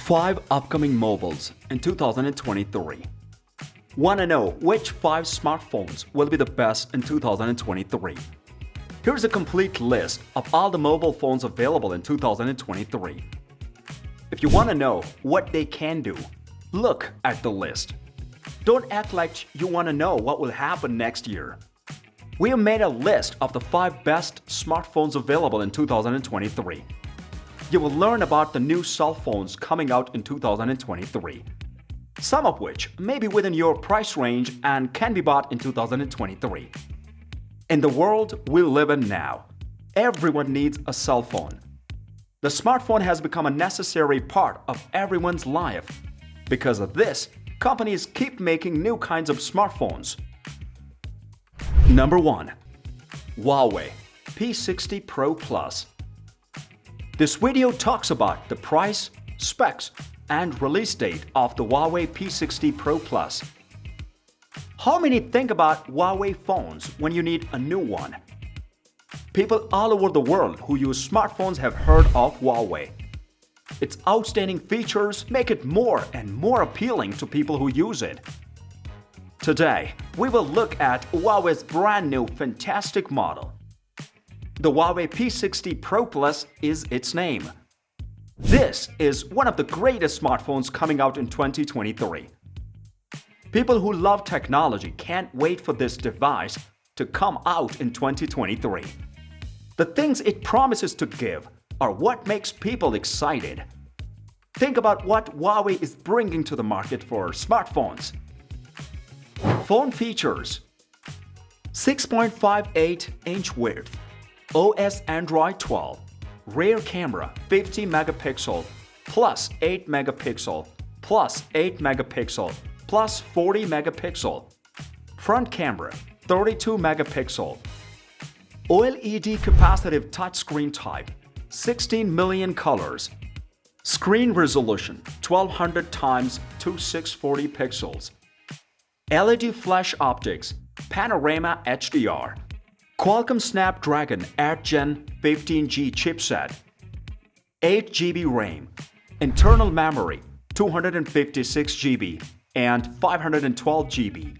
5 upcoming mobiles in 2023. Want to know which 5 smartphones will be the best in 2023? Here's a complete list of all the mobile phones available in 2023. If you want to know what they can do, look at the list. Don't act like you want to know what will happen next year. We have made a list of the 5 best smartphones available in 2023. You will learn about the new cell phones coming out in 2023, some of which may be within your price range and can be bought in 2023. In the world we live in now, everyone needs a cell phone. The smartphone has become a necessary part of everyone's life. Because of this, companies keep making new kinds of smartphones. Number 1. Huawei P60 Pro Plus. This video talks about the price, specs, and release date of the Huawei P60 Pro Plus. How many think about Huawei phones when you need a new one? People all over the world who use smartphones have heard of Huawei. Its outstanding features make it more and more appealing to people who use it. Today, we will look at Huawei's brand new fantastic model. The Huawei P60 Pro Plus is its name. This is one of the greatest smartphones coming out in 2023. People who love technology can't wait for this device to come out in 2023. The things it promises to give are what makes people excited. Think about what Huawei is bringing to the market for smartphones. Phone features: 6.58-inch width, OS Android 12, rear camera 50 megapixel, plus 8 megapixel, plus 8 megapixel, plus 40 megapixel, front camera 32 megapixel, OLED capacitive touchscreen type, 16 million colors, screen resolution 1200 x 2640 pixels, LED flash optics, panorama HDR, Qualcomm Snapdragon 8 Gen 15G chipset, 8 GB RAM, internal memory 256 GB and 512 GB,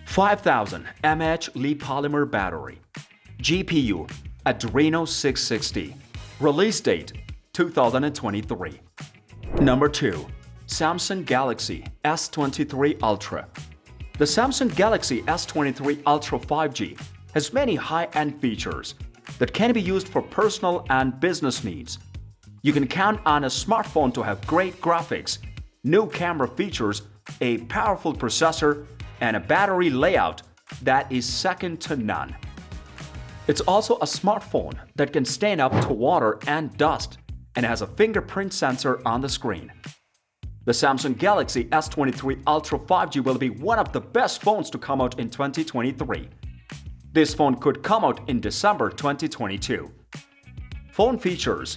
5000 mAh Li polymer battery, GPU Adreno 660, release date 2023. Number 2. Samsung Galaxy S23 Ultra. The Samsung Galaxy S23 Ultra 5G has many high-end features that can be used for personal and business needs. You can count on a smartphone to have great graphics, new camera features, a powerful processor, and a battery layout that is second to none. It's also a smartphone that can stand up to water and dust and has a fingerprint sensor on the screen. The Samsung Galaxy S23 Ultra 5G will be one of the best phones to come out in 2023. This phone could come out in December 2022. Phone features: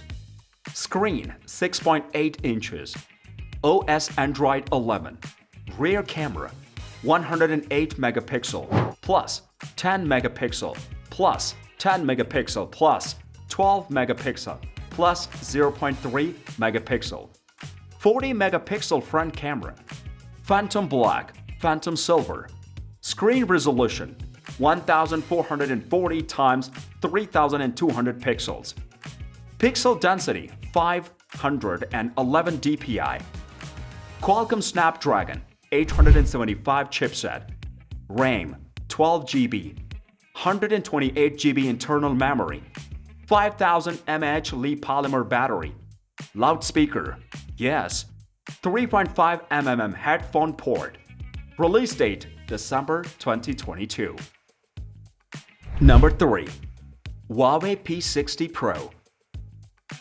screen 6.8 inches, OS Android 11, rear camera 108 megapixel, plus 10 megapixel, plus 10 megapixel, plus 12 megapixel, plus 0.3 megapixel, 40 megapixel front camera, phantom black, phantom silver, screen resolution 1440 x 3200 pixels, pixel density 511 dpi, Qualcomm Snapdragon 875 chipset, RAM 12 GB, 128 GB internal memory, 5000 mAh Li polymer battery, loudspeaker, yes, 3.5 mm headphone port, release date December 2022. Number 3. Huawei P60 Pro.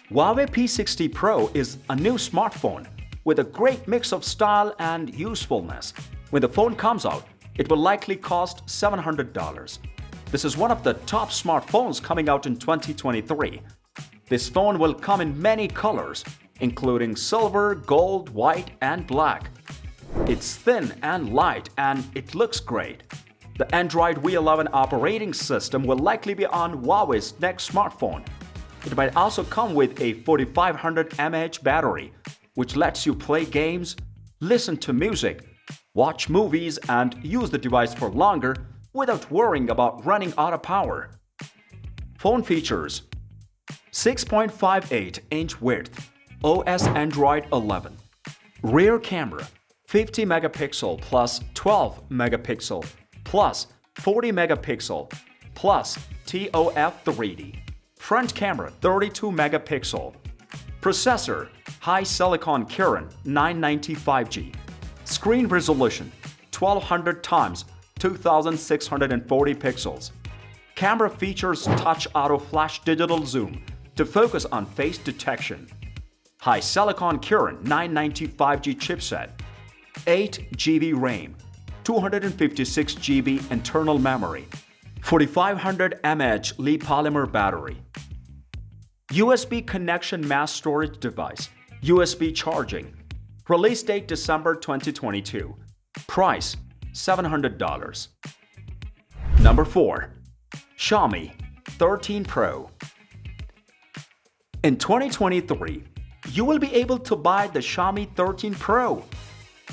Huawei P60 Pro is a new smartphone with a great mix of style and usefulness. When the phone comes out, it will likely cost $700. This is one of the top smartphones coming out in 2023. This phone will come in many colors, including silver, gold, white, and black. It's thin and light, and it looks great. The Android V11 operating system will likely be on Huawei's next smartphone. It might also come with a 4500 mAh battery, which lets you play games, listen to music, watch movies, and use the device for longer without worrying about running out of power. Phone features: 6.58-inch width, OS Android 11. Rear camera, 50 megapixel plus 12 megapixel plus 40 megapixel plus TOF 3D. Front camera, 32 megapixel. Processor, high silicon Kirin 995G. Screen resolution, 1200 x 2640 pixels. Camera features touch auto flash digital zoom to focus on face detection. High silicon Kirin 995G chipset. 8 GB RAM, 256 GB internal memory, 4500 mAh Li-polymer battery. USB connection mass storage device, USB charging. Release date December 2022. Price $700. Number 4. Xiaomi 13 Pro. In 2023, you will be able to buy the Xiaomi 13 Pro.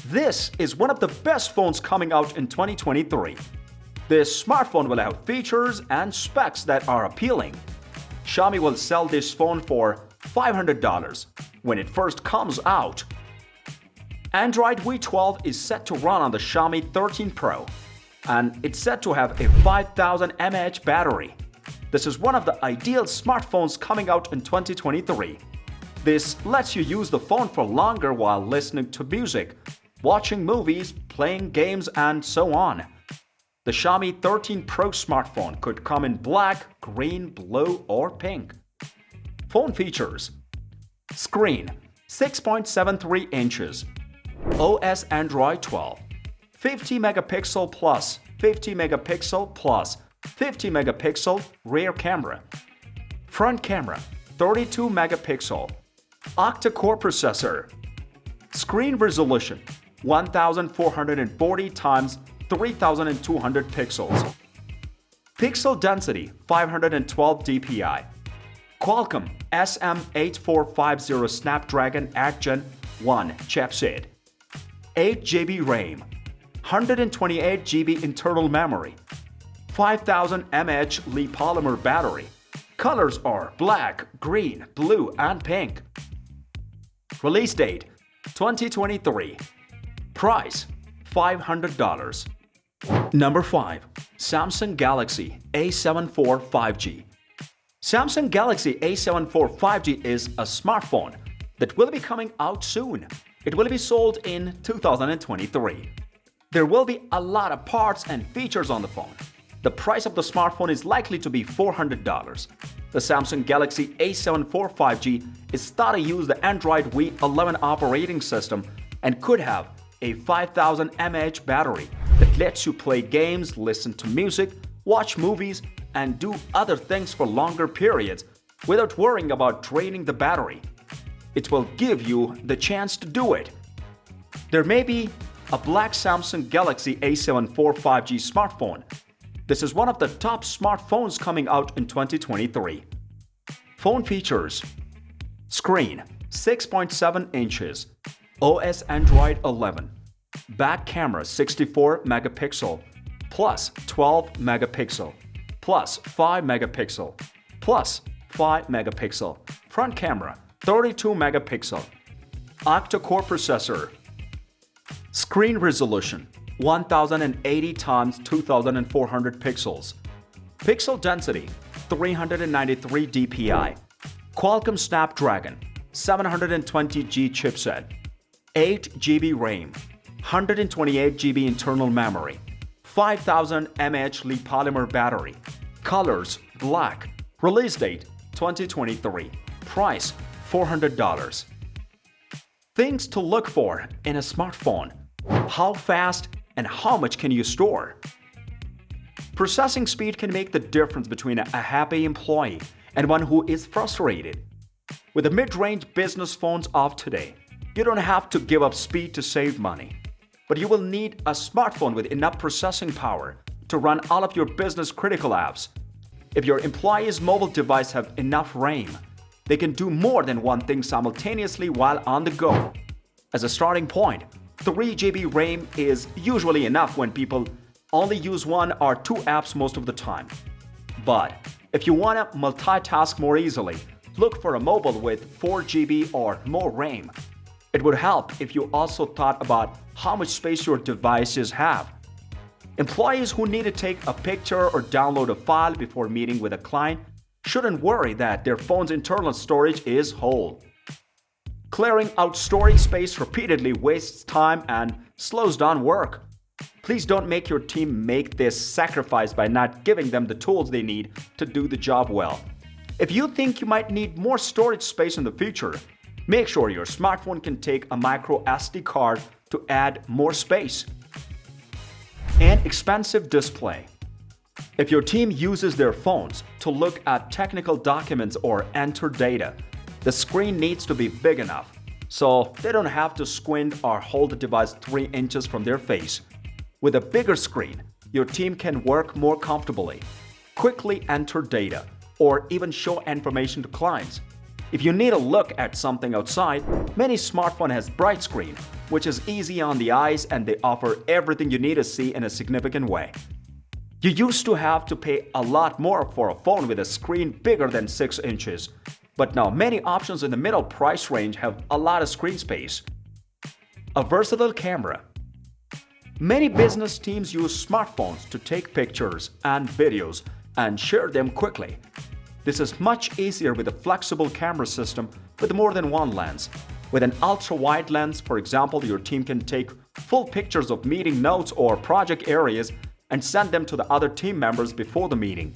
This is one of the best phones coming out in 2023. This smartphone will have features and specs that are appealing. Xiaomi will sell this phone for $500 when it first comes out. Android V12 is set to run on the Xiaomi 13 Pro, and it's said to have a 5000 mAh battery. This is one of the ideal smartphones coming out in 2023. This lets you use the phone for longer while listening to music, watching movies, playing games, and so on. The Xiaomi 13 Pro smartphone could come in black, green, blue, or pink. Phone features: screen, 6.73 inches, OS Android 12, 50 megapixel plus 50 megapixel plus 50 megapixel rear camera. Front camera, 32 megapixel, octa-core processor. Screen resolution, 1440 x 3200 pixels. Pixel density, 512 dpi. Qualcomm SM8450 Snapdragon 8 Gen 1 chipset. 8 GB RAM, 128 GB internal memory, 5000 mAh Li-polymer battery. Colors are black, green, blue, and pink. Release date 2023. Price $500. Number 5. Samsung Galaxy A74 5G. Samsung Galaxy A74 5G is a smartphone that will be coming out soon. It will be sold in 2023. There will be a lot of parts and features on the phone. The price of the smartphone is likely to be $400. The Samsung Galaxy A74 5G is thought to use the Android V11 operating system and could have a 5000 mAh battery that lets you play games, listen to music, watch movies, and do other things for longer periods without worrying about draining the battery. It will give you the chance to do it. There may be a black Samsung Galaxy A74 5G smartphone. This is one of the top smartphones coming out in 2023. Phone features: screen, 6.7 inches, OS Android 11, back camera 64 megapixel, plus 12 megapixel, plus 5 megapixel, plus 5 megapixel, front camera 32 megapixel, octa-core processor. Screen resolution 1080 x 2400 pixels. Pixel density 393 dpi. Qualcomm Snapdragon 720G chipset. 8 GB RAM, 128 GB internal memory, 5000 mAh Li-polymer battery. Colors black. Release date 2023. Price $400. Things to look for in a smartphone: how fast and how much can you store? Processing speed can make the difference between a happy employee and one who is frustrated. With the mid-range business phones of today, you don't have to give up speed to save money. But you will need a smartphone with enough processing power to run all of your business-critical apps. If your employee's mobile device have enough RAM, They can do more than one thing simultaneously while on the go. As a starting point, 3 GB RAM is usually enough when people only use one or two apps most of the time. But if you want to multitask more easily, look for a mobile with 4 GB or more RAM. It would help if you also thought about how much space your devices have. Employees who need to take a picture or download a file before meeting with a client shouldn't worry that their phone's internal storage is whole. Clearing out storage space repeatedly wastes time and slows down work. Please don't make your team make this sacrifice by not giving them the tools they need to do the job well. If you think you might need more storage space in the future, make sure your smartphone can take a micro SD card to add more space. An expensive display. If your team uses their phones to look at technical documents or enter data, the screen needs to be big enough so they don't have to squint or hold the device 3 inches from their face. With a bigger screen, your team can work more comfortably, quickly enter data, or even show information to clients. If you need a look at something outside, many smartphones has bright screen, which is easy on the eyes and they offer everything you need to see in a significant way. You used to have to pay a lot more for a phone with a screen bigger than 6 inches, but now many options in the middle price range have a lot of screen space. A versatile camera. Many business teams use smartphones to take pictures and videos and share them quickly. This is much easier with a flexible camera system with more than one lens. With an ultra-wide lens, for example, your team can take full pictures of meeting notes or project areas and send them to the other team members before the meeting.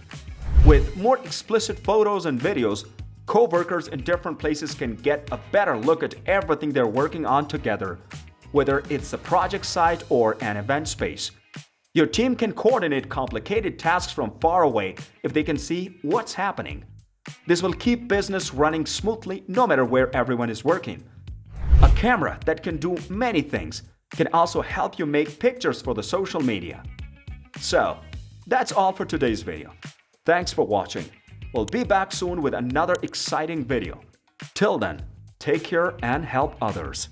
With more explicit photos and videos, co-workers in different places can get a better look at everything they're working on together, whether it's a project site or an event space. Your team can coordinate complicated tasks from far away if they can see what's happening. This will keep business running smoothly no matter where everyone is working. A camera that can do many things can also help you make pictures for the social media. So, that's all for today's video. Thanks for watching. We'll be back soon with another exciting video. Till then, take care and help others.